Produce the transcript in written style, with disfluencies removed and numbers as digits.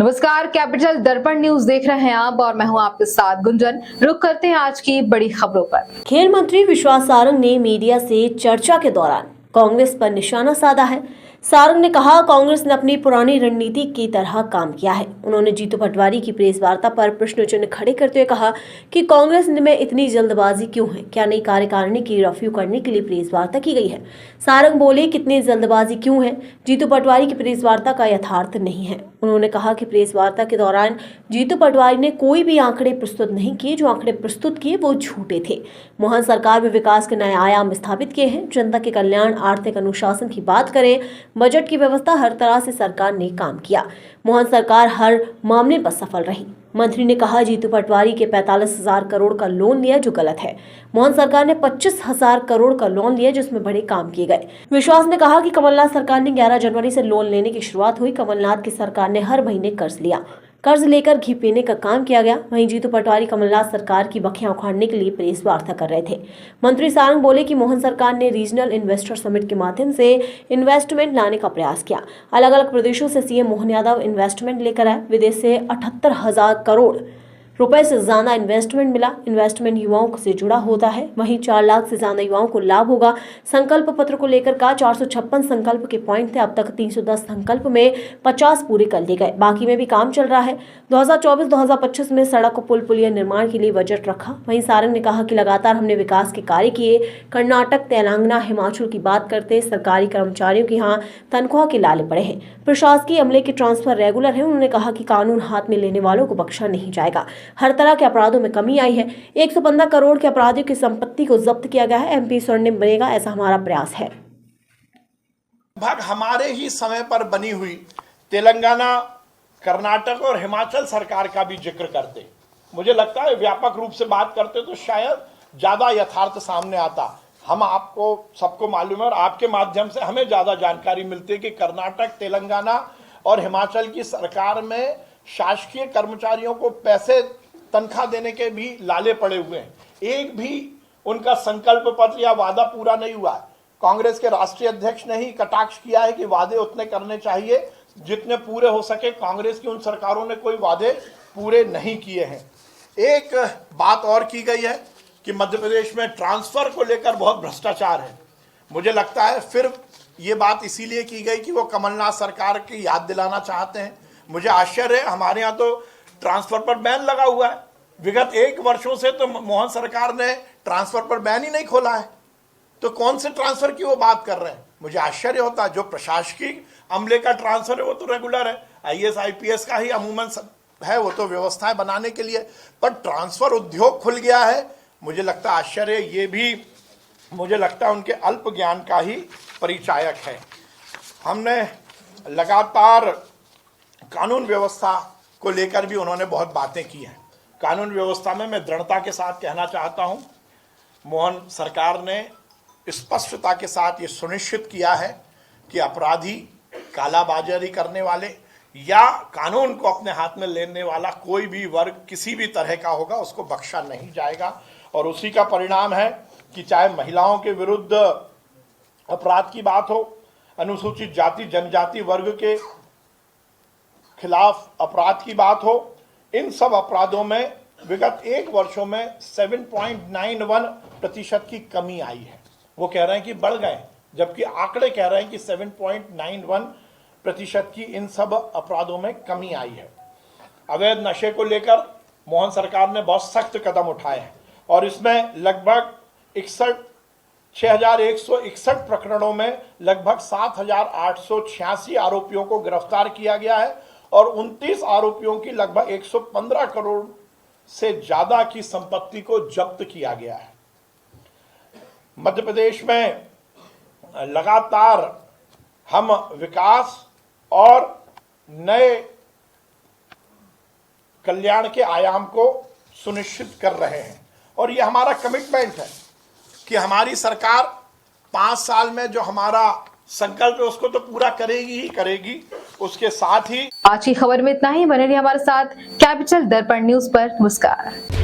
नमस्कार, कैपिटल दर्पण न्यूज देख रहे हैं आप और मैं हूं आपके साथ गुंजन। रुक करते हैं आज की बड़ी खबरों पर। खेल मंत्री विश्वास सारंग ने मीडिया से चर्चा के दौरान कांग्रेस पर निशाना साधा है। सारंग ने कहा, कांग्रेस ने अपनी पुरानी रणनीति की तरह काम किया है। उन्होंने जीतू पटवारी की प्रेस वार्ता पर प्रश्न चिन्ह खड़े करते हुए कहा कि कांग्रेस में इतनी जल्दबाजी क्यों है, क्या नई कार्यकारिणी की रफ्यू करने के लिए प्रेस वार्ता की गई है। सारंग बोले, कितनी जल्दबाजी क्यों है, जीतू पटवारी की प्रेस वार्ता का यथार्थ नहीं है। उन्होंने कहा कि प्रेस वार्ता के दौरान जीतू पटवारी ने कोई भी आंकड़े प्रस्तुत नहीं किए, जो आंकड़े प्रस्तुत किए वो झूठे थे। मोहन सरकार में विकास के नए आयाम स्थापित किए हैं। जनता के कल्याण, आर्थिक अनुशासन की बात करें, बजट की व्यवस्था, हर तरह से सरकार ने काम किया। मोहन सरकार हर मामले पर सफल रही। मंत्री ने कहा, जीतू पटवारी के 45,000 करोड़ का लोन लिया, जो गलत है। मोहन सरकार ने 25,000 करोड़ का लोन लिया, जिसमें बड़े काम किए गए। विश्वास ने कहा कि कमलनाथ सरकार ने 11 जनवरी से लोन लेने की शुरुआत हुई। कमलनाथ की सरकार ने हर महीने कर्ज लिया, कर्ज लेकर घी पीने का काम किया गया। वहीं जीतू पटवारी कमलनाथ सरकार की बखियां उखाड़ने के लिए प्रेस वार्ता कर रहे थे। मंत्री सारंग बोले कि मोहन सरकार ने रीजनल इन्वेस्टर समिट के माध्यम से इन्वेस्टमेंट लाने का प्रयास किया। अलग अलग प्रदेशों से सीएम मोहन यादव इन्वेस्टमेंट लेकर आए। विदेश से 78,000 करोड़ रुपए से ज्यादा इन्वेस्टमेंट मिला। इन्वेस्टमेंट युवाओं से जुड़ा होता है। वहीं 4 लाख से ज्यादा युवाओं को लाभ होगा। संकल्प पत्र को लेकर का 456 संकल्प के पॉइंट थे। अब तक 310 संकल्प में 50 पूरे कर लिए गए, बाकी में भी काम चल रहा है। 2024-2025 में सड़क, पुल, पुलिया निर्माण के लिए बजट रखा। वहीं सारंग ने कहा कि लगातार हमने विकास के कार्य किए। कर्नाटक, तेलंगाना, हिमाचल की बात करते सरकारी कर्मचारियों के यहाँ तनख्वाह के लाले पड़े हैं। प्रशासकीय अमले के ट्रांसफर रेगुलर है। उन्होंने कहा कि कानून हाथ में लेने वालों को बख्शा नहीं जाएगा। हर तरह के अपराधों में कमी आई है। 115 करोड़ के अपराधियों की संपत्ति को जब्त किया गया है। एमपी स्वर्णिम बनेगा, ऐसा हमारा प्रयास है। भाग हमारे ही समय पर बनी हुई तेलंगाना, कर्नाटक और हिमाचल सरकार का भी जिक्र करते, मुझे लगता है व्यापक रूप से बात करते तो शायद ज्यादा यथार्थ सामने आता। हम आपको सबको मालूम है और आपके माध्यम से हमें ज्यादा जानकारी मिलती है कि कर्नाटक, तेलंगाना और हिमाचल की सरकार में शासकीय कर्मचारियों को पैसे, तनख्वाह देने के भी लाले पड़े हुए हैं। एक भी उनका संकल्प पत्र या वादा पूरा नहीं हुआ है। कांग्रेस के राष्ट्रीय अध्यक्ष ने ही कटाक्ष किया है कि वादे उतने करने चाहिए जितने पूरे हो सके। कांग्रेस की उन सरकारों ने कोई वादे पूरे नहीं किए हैं। एक बात और की गई है कि मध्य प्रदेश में ट्रांसफर को लेकर बहुत भ्रष्टाचार है। मुझे लगता है फिर ये बात इसीलिए की गई कि वो कमलनाथ सरकार की याद दिलाना चाहते हैं। मुझे आश्चर्य है, हमारे यहाँ तो ट्रांसफर पर बैन लगा हुआ है। विगत 1 वर्षों से तो मोहन सरकार ने ट्रांसफर पर बैन ही नहीं खोला है, तो कौन से ट्रांसफर की वो बात कर रहे हैं। मुझे आश्चर्य होता है। जो प्रशासकीय अमले का ट्रांसफर है वो तो रेगुलर है, आईएएस आईपीएस का ही अमूमन है, वो तो व्यवस्थाएं बनाने के लिए, पर ट्रांसफर उद्योग खुल गया है। मुझे लगता है आश्चर्य, ये भी मुझे लगता है उनके अल्प ज्ञान का ही परिचायक है। हमने लगातार कानून व्यवस्था को लेकर भी उन्होंने बहुत बातें की हैं। कानून व्यवस्था में मैं दृढ़ता के साथ कहना चाहता हूं, मोहन सरकार ने स्पष्टता के साथ ये सुनिश्चित किया है कि अपराधी, कालाबाजारी करने वाले या कानून को अपने हाथ में लेने वाला कोई भी वर्ग किसी भी तरह का होगा, उसको बख्शा नहीं जाएगा। और उसी का परिणाम है कि चाहे महिलाओं के विरुद्ध अपराध की बात हो, अनुसूचित जाति जनजाति वर्ग के खिलाफ अपराध की बात हो, इन सब अपराधों में विगत 1 वर्षों में 7.91% की कमी आई है। वो कह रहे हैं कि बढ़ गए, जबकि आंकड़े कह रहे हैं कि 7.91% की इन सब अपराधों में कमी आई है। अवैध नशे को लेकर मोहन सरकार ने बहुत सख्त कदम उठाए हैं और इसमें लगभग 6,161 प्रकरणों में लगभग 7,886 आरोपियों को गिरफ्तार किया गया है और 29 आरोपियों की लगभग 115 करोड़ से ज्यादा की संपत्ति को जब्त किया गया है। मध्य प्रदेश में लगातार हम विकास और नए कल्याण के आयाम को सुनिश्चित कर रहे हैं और ये हमारा कमिटमेंट है कि हमारी सरकार 5 साल में जो हमारा संकल्प है उसको तो पूरा करेगी ही करेगी। उसके साथ ही आज की खबर में इतना ही। बने रहिए हमारे साथ कैपिटल दर्पण न्यूज पर। नमस्कार।